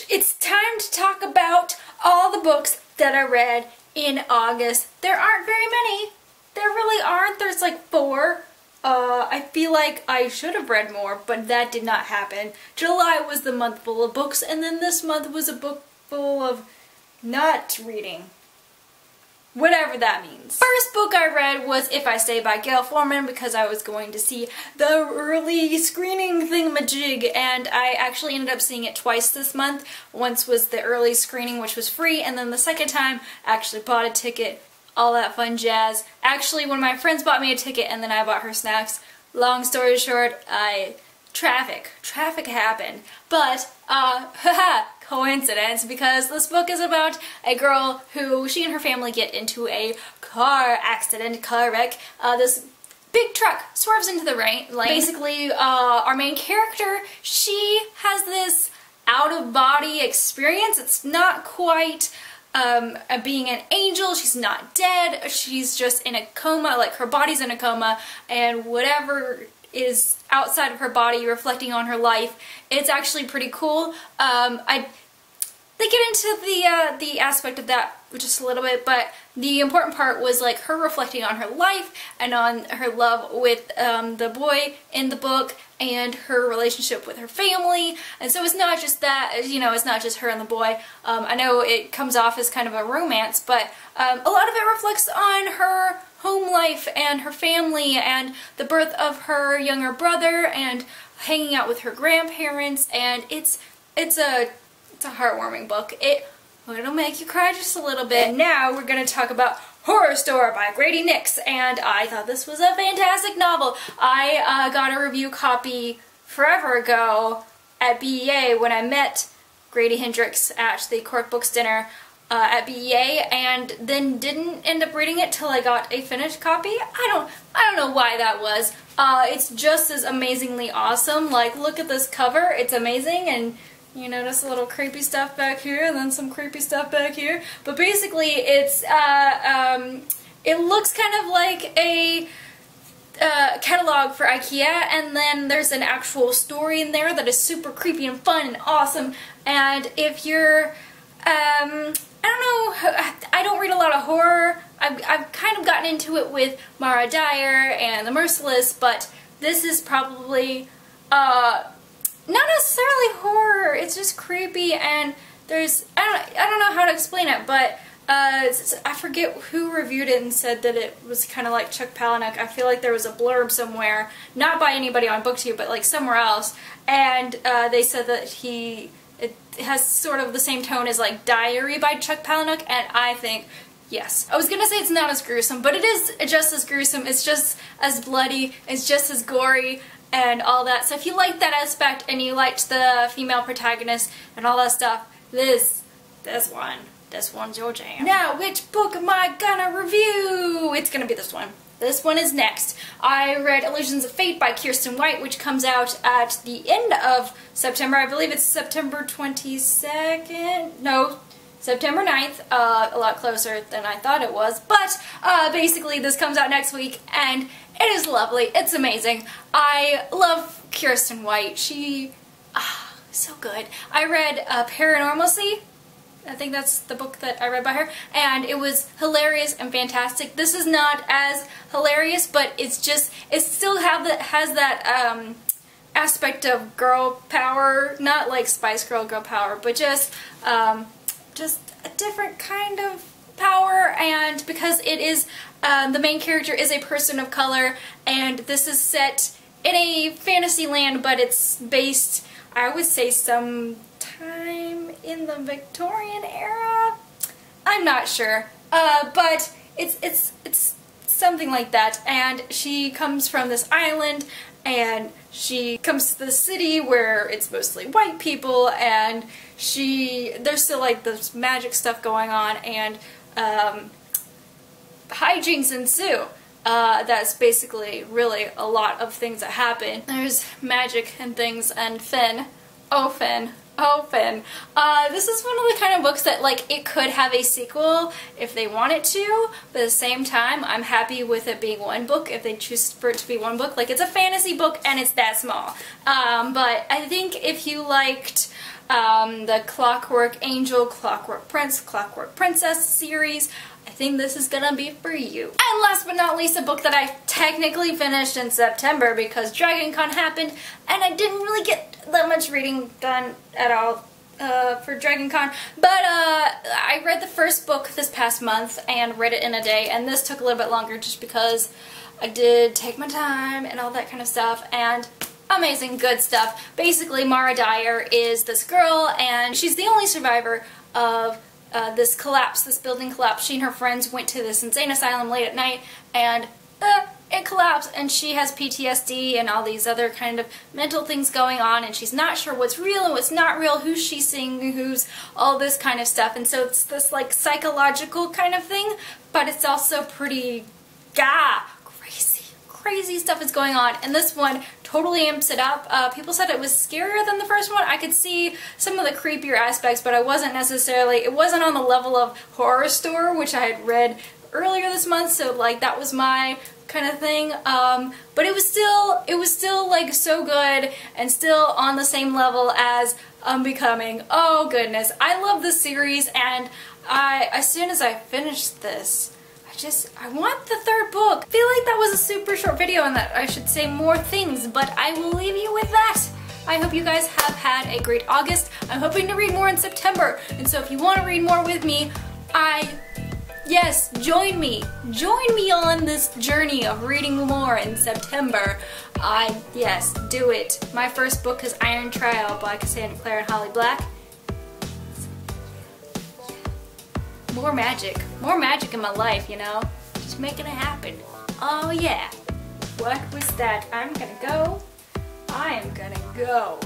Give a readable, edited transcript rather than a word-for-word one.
It's time to talk about all the books that I read in August. There aren't very many. There really aren't. There's like 4. I feel like I should have read more, but that did not happen. July was the month full of books, and then this month was a book full of not reading. Whatever that means. First book I read was If I Stay by Gail Forman because I was going to see the early screening thingamajig, and I actually ended up seeing it twice this month. Once was the early screening, which was free, and then the second time I actually bought a ticket. All that fun jazz. Actually, one of my friends bought me a ticket and then I bought her snacks. Long story short, traffic happened. But, haha, coincidence, because this book is about a girl who, she and her family get into a car wreck. This big truck swerves into the lane. Basically, our main character, she has this out-of-body experience. It's not quite being an angel. She's not dead. She's just in a coma, like her body's in a coma, and whatever is outside of her body reflecting on her life. It's actually pretty cool. They get into the aspect of that just a little bit, but the important part was like her reflecting on her life and on her love with the boy in the book and her relationship with her family. And so it's not just that, you know, it's not just her and the boy. I know it comes off as kind of a romance, but a lot of it reflects on her home life and her family and the birth of her younger brother and hanging out with her grandparents, and it's a heartwarming book. It'll make you cry just a little bit. And now we're going to talk about Horror Store by Grady Nix, and I thought this was a fantastic novel. I got a review copy forever ago at BEA when I met Grady Hendrix at the Cork Books dinner at BEA, and then didn't end up reading it till I got a finished copy. I don't know why that was. It's just as amazingly awesome. Like, look at this cover. It's amazing, and you notice a little creepy stuff back here, and then some creepy stuff back here. But basically, it's it looks kind of like a catalog for IKEA, and then there's an actual story in there that is super creepy and fun and awesome. And if you're, I don't know, I don't read a lot of horror. I've kind of gotten into it with Mara Dyer and The Merciless, but this is probably not necessarily horror. It's just creepy, and there's I don't know how to explain it, but I forget who reviewed it and said that it was kind of like Chuck Palahniuk. I feel like there was a blurb somewhere, not by anybody on BookTube, but like somewhere else, and they said that it has sort of the same tone as like Diary by Chuck Palahniuk, and I think yes. I was gonna say it's not as gruesome, but it is just as gruesome. It's just as bloody. It's just as gory and all that. So if you liked that aspect and you liked the female protagonist and all that stuff, this one's your jam. Now, which book am I gonna review? It's gonna be this one. This one is next. I read Illusions of Fate by Kiersten White, which comes out at the end of September. I believe it's September 22nd? No, September 9th. A lot closer than I thought it was. But basically this comes out next week, and it is lovely. It's amazing. I love Kiersten White. She, so good. I read Paranormalcy. I think that's the book that I read by her, and it was hilarious and fantastic. This is not as hilarious, but it's still has that aspect of girl power, not like Spice Girl power, but just a different kind of power. And because it is the main character is a person of color, and this is set in a fantasy land, but it's based, I would say, sometime in the Victorian era. I'm not sure, but it's something like that. And she comes from this island, and she comes to the city where it's mostly white people, and there's still like this magic stuff going on, and hijinks ensue. That's basically really a lot of things that happen. There's magic and things, and Finn, oh Finn, oh Finn. This is one of the kind of books that, like, it could have a sequel if they wanted to, but at the same time, I'm happy with it being one book if they choose for it to be one book. Like, it's a fantasy book and it's that small. But I think if you liked the Clockwork Angel, Clockwork Prince, Clockwork Princess series. I think this is gonna be for you. And last but not least, a book that I technically finished in September because DragonCon happened and I didn't really get that much reading done at all for DragonCon. But I read the first book this past month and read it in a day, and this took a little bit longer just because I did take my time and all that kind of stuff, and amazing, good stuff. Basically, Mara Dyer is this girl, and she's the only survivor of this collapse, this building collapse. She and her friends went to this insane asylum late at night, and it collapsed, and she has PTSD and all these other kind of mental things going on, and she's not sure what's real and what's not real, who's she seeing, who's all this kind of stuff. And so it's this like psychological kind of thing, but it's also pretty crazy stuff is going on, and this one totally amps it up. People said it was scarier than the first one. I could see some of the creepier aspects, but it wasn't on the level of Horror Store, which I had read earlier this month, so like that was my kind of thing. But it was still like so good and still on the same level as Unbecoming. Oh goodness, I love this series, and as soon as I finished this, I want the third book. I feel like that was a super short video and that I should say more things, but I will leave you with that. I hope you guys have had a great August. I'm hoping to read more in September, and so if you want to read more with me, yes, join me. Join me on this journey of reading more in September. Yes, do it. My first book is Iron Trial by Cassandra Clare and Holly Black. More magic in my life, you know? Just making it happen. Oh yeah. What was that? I am gonna go.